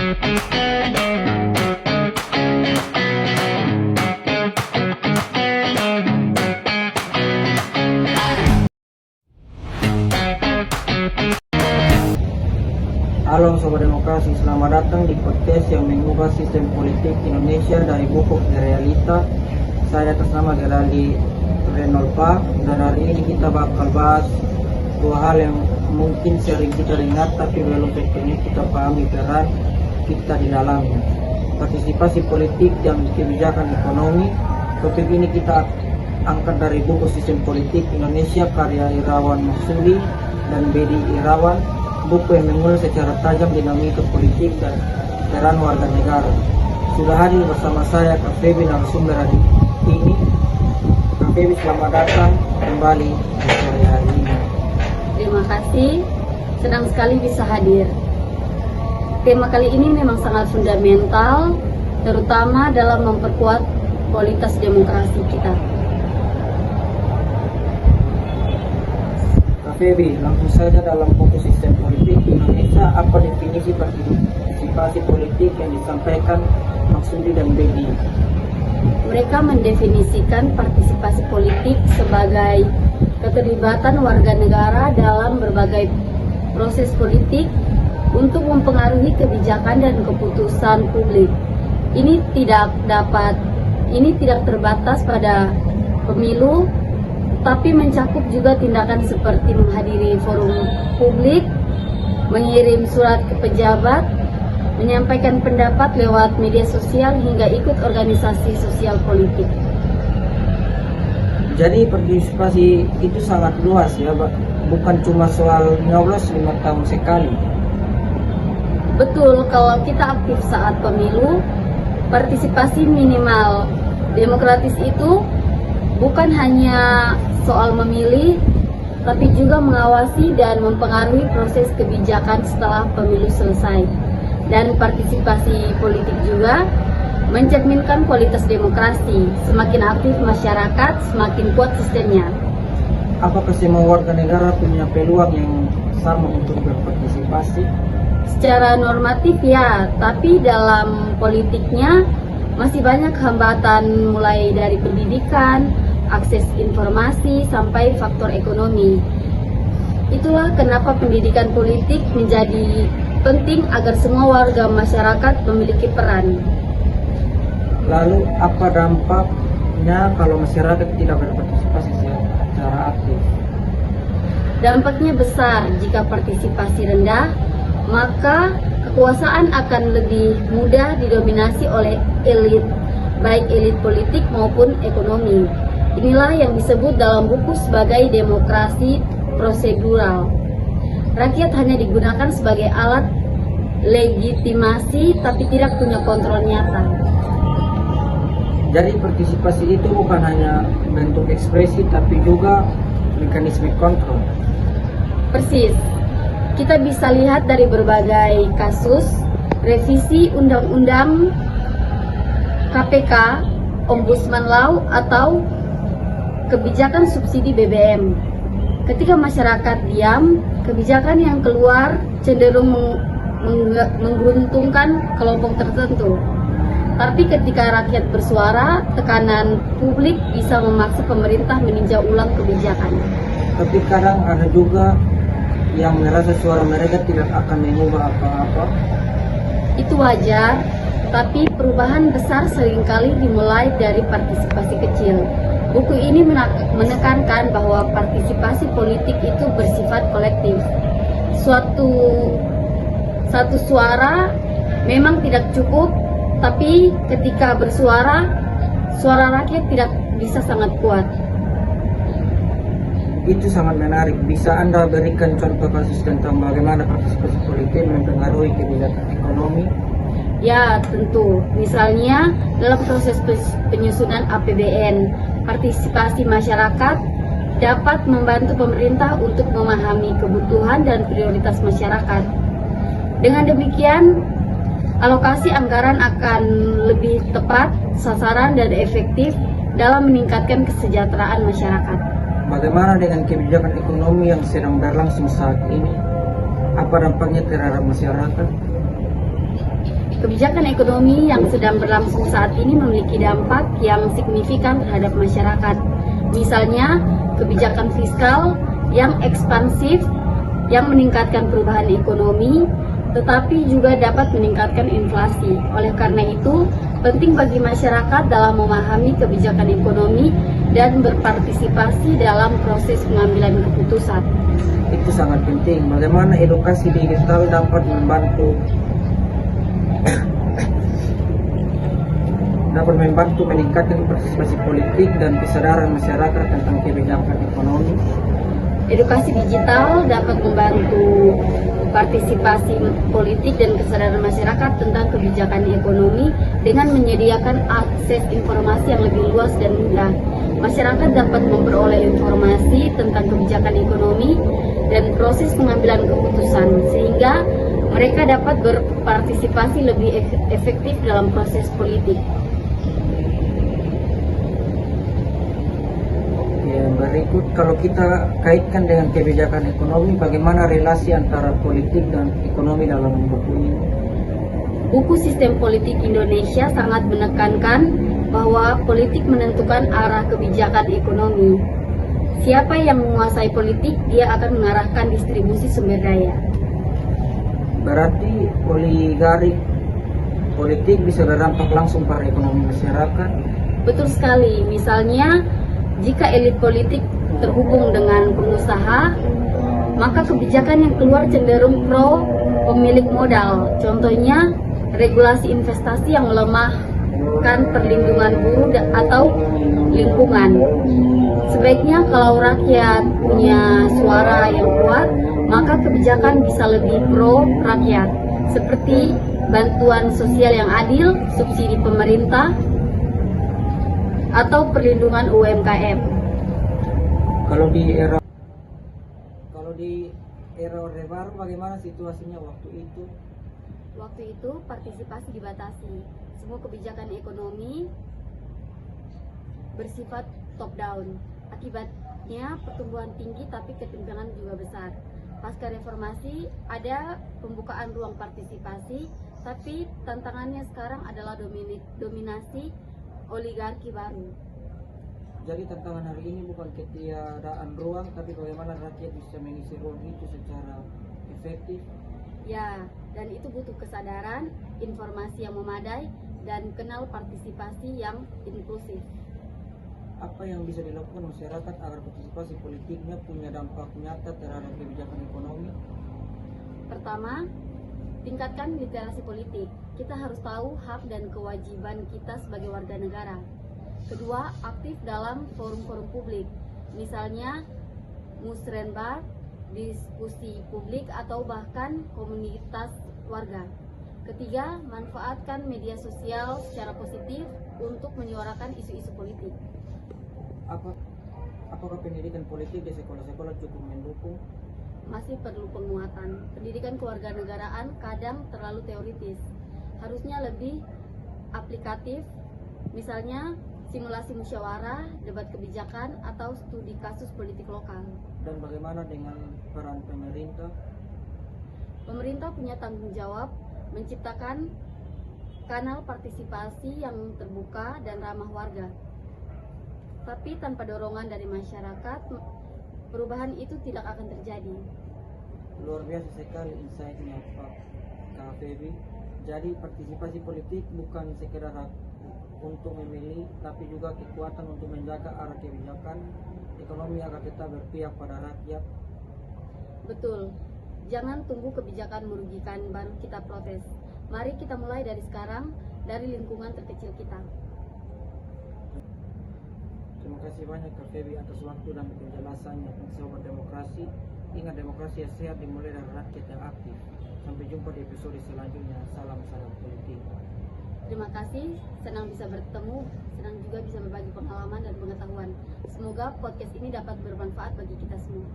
Halo Sobat Demokrasi, selamat datang di podcast yang mengubah sistem politik Indonesia dari buku ke realita. Saya atas nama Geraldi Renolpa, dan hari ini kita bakal bahas dua hal yang mungkin sering kita dengar tapi belum tentunya kita pahami peran kita di dalamnya. Partisipasi politik dan kebijakan ekonomi. Topik ini kita angkat dari buku Sistem Politik Indonesia karya Irawan Marsudi dan Bedi Irawan, buku yang mengulas secara tajam dinamika politik dan peran warga negara. Sudah hadir bersama saya Kak Febi narasumber hari ini. Kak Febi, selamat datang kembali di sore hari ini. Terima kasih, senang sekali bisa hadir. Tema kali ini memang sangat fundamental, terutama dalam memperkuat kualitas demokrasi kita. Febi, langsung saja dalam buku Sistem Politik Indonesia, apa definisi partisipasi politik yang disampaikan Marsudi dan Bedi? Mereka mendefinisikan partisipasi politik sebagai keterlibatan warga negara dalam berbagai proses politik untuk mempengaruhi kebijakan dan keputusan publik. Ini tidak terbatas pada pemilu, tapi mencakup juga tindakan seperti menghadiri forum publik, mengirim surat ke pejabat, menyampaikan pendapat lewat media sosial, hingga ikut organisasi sosial politik. Jadi partisipasi itu sangat luas ya, bukan cuma soal nyoblos 5 tahun sekali. Betul, kalau kita aktif saat pemilu, partisipasi minimal demokratis itu bukan hanya soal memilih, tapi juga mengawasi dan mempengaruhi proses kebijakan setelah pemilu selesai. Dan partisipasi politik juga mencerminkan kualitas demokrasi. Semakin aktif masyarakat, semakin kuat sistemnya. Apakah semua warga negara punya peluang yang sama untuk berpartisipasi? Secara normatif ya, tapi dalam politiknya masih banyak hambatan, mulai dari pendidikan, akses informasi, sampai faktor ekonomi. Itulah kenapa pendidikan politik menjadi penting agar semua warga masyarakat memiliki peran. Lalu apa dampaknya kalau masyarakat tidak berpartisipasi secara aktif? Dampaknya besar. Jika partisipasi rendah, maka kekuasaan akan lebih mudah didominasi oleh elit, baik elit politik maupun ekonomi. Inilah yang disebut dalam buku sebagai demokrasi prosedural. Rakyat hanya digunakan sebagai alat legitimasi tapi tidak punya kontrol nyata. Jadi partisipasi itu bukan hanya bentuk ekspresi tapi juga mekanisme kontrol. Persis. Kita bisa lihat dari berbagai kasus revisi undang-undang KPK, Ombudsman Law, atau kebijakan subsidi BBM. Ketika masyarakat diam, kebijakan yang keluar cenderung menguntungkan kelompok tertentu. Tapi ketika rakyat bersuara, tekanan publik bisa memaksa pemerintah meninjau ulang kebijakan. Tapi kadang ada juga yang merasa suara mereka tidak akan mengubah apa-apa. Itu wajar, tapi perubahan besar seringkali dimulai dari partisipasi kecil. Buku ini menekankan bahwa partisipasi politik itu bersifat kolektif. Satu suara memang tidak cukup, tapi ketika bersuara, suara rakyat tidak bisa sangat kuat. Itu sangat menarik. Bisa Anda berikan contoh kasus tentang bagaimana partisipasi politik mempengaruhi kebijakan ekonomi? Ya, tentu. Misalnya dalam proses penyusunan APBN, partisipasi masyarakat dapat membantu pemerintah untuk memahami kebutuhan dan prioritas masyarakat. Dengan demikian, alokasi anggaran akan lebih tepat, sasaran, dan efektif dalam meningkatkan kesejahteraan masyarakat. Bagaimana dengan kebijakan ekonomi yang sedang berlangsung saat ini? Apa dampaknya terhadap masyarakat? Kebijakan ekonomi yang sedang berlangsung saat ini memiliki dampak yang signifikan terhadap masyarakat. Misalnya, kebijakan fiskal yang ekspansif yang meningkatkan perubahan ekonomi, tetapi juga dapat meningkatkan inflasi. Oleh karena itu, penting bagi masyarakat dalam memahami kebijakan ekonomi dan berpartisipasi dalam proses pengambilan keputusan. Itu sangat penting. Bagaimana edukasi digital dapat membantu meningkatkan partisipasi politik dan kesadaran masyarakat tentang kebijakan ekonomi. Edukasi digital dapat membantu partisipasi politik dan kesadaran masyarakat tentang kebijakan ekonomi dengan menyediakan akses informasi yang lebih luas dan mudah. Masyarakat dapat memperoleh informasi tentang kebijakan ekonomi dan proses pengambilan keputusan, sehingga mereka dapat berpartisipasi lebih efektif dalam proses politik. Berikut, kalau kita kaitkan dengan kebijakan ekonomi, bagaimana relasi antara politik dan ekonomi dalam buku ini? Buku Sistem Politik Indonesia sangat menekankan bahwa politik menentukan arah kebijakan ekonomi. Siapa yang menguasai politik, dia akan mengarahkan distribusi sumber daya. Berarti oligarki politik bisa berdampak langsung pada ekonomi masyarakat? Betul sekali, misalnya jika elit politik terhubung dengan pengusaha, maka kebijakan yang keluar cenderung pro pemilik modal. Contohnya, regulasi investasi yang melemahkan perlindungan buruh atau lingkungan. Sebaiknya kalau rakyat punya suara yang kuat, maka kebijakan bisa lebih pro rakyat, seperti bantuan sosial yang adil, subsidi pemerintah, atau perlindungan UMKM. Kalau di era Orde Baru, bagaimana situasinya waktu itu? Waktu itu partisipasi dibatasi. Semua kebijakan ekonomi bersifat top down. Akibatnya pertumbuhan tinggi tapi ketimpangan juga besar. Pasca reformasi ada pembukaan ruang partisipasi, tapi tantangannya sekarang adalah dominasi oligarki baru. Jadi tantangan hari ini bukan ketiadaan ruang, tapi bagaimana rakyat bisa mengisi ruang itu secara efektif. Ya, dan itu butuh kesadaran, informasi yang memadai, dan kenal partisipasi yang inklusif. Apa yang bisa dilakukan masyarakat agar partisipasi politiknya punya dampak nyata terhadap kebijakan ekonomi? Pertama, tingkatkan literasi politik. Kita harus tahu hak dan kewajiban kita sebagai warga negara. Kedua, aktif dalam forum-forum publik, misalnya musrenbang, diskusi publik, atau bahkan komunitas warga. Ketiga, manfaatkan media sosial secara positif untuk menyuarakan isu-isu politik. Apakah pendidikan politik di sekolah-sekolah cukup mendukung? Masih perlu penguatan. Pendidikan kewarganegaraan kadang terlalu teoritis. Harusnya lebih aplikatif, misalnya simulasi musyawarah, debat kebijakan, atau studi kasus politik lokal. Dan bagaimana dengan peran pemerintah? Pemerintah punya tanggung jawab menciptakan kanal partisipasi yang terbuka dan ramah warga. Tapi tanpa dorongan dari masyarakat, perubahan itu tidak akan terjadi. Luar biasa sekali insight-nya Pak Kak Febi. Jadi partisipasi politik bukan sekedar hak untuk memilih, tapi juga kekuatan untuk menjaga arah kebijakan ekonomi agar tetap berpihak pada rakyat. Betul. Jangan tunggu kebijakan merugikan baru kita protes. Mari kita mulai dari sekarang, dari lingkungan terkecil kita. Terima kasih banyak Kak Febi atas waktu dan penjelasannya. Sobat Demokrasi, ingat demokrasi yang sehat dimulai dari rakyat yang aktif. Sampai jumpa di episode selanjutnya. Salam politik. Terima kasih, senang bisa bertemu, senang juga bisa berbagi pengalaman dan pengetahuan. Semoga podcast ini dapat bermanfaat bagi kita semua.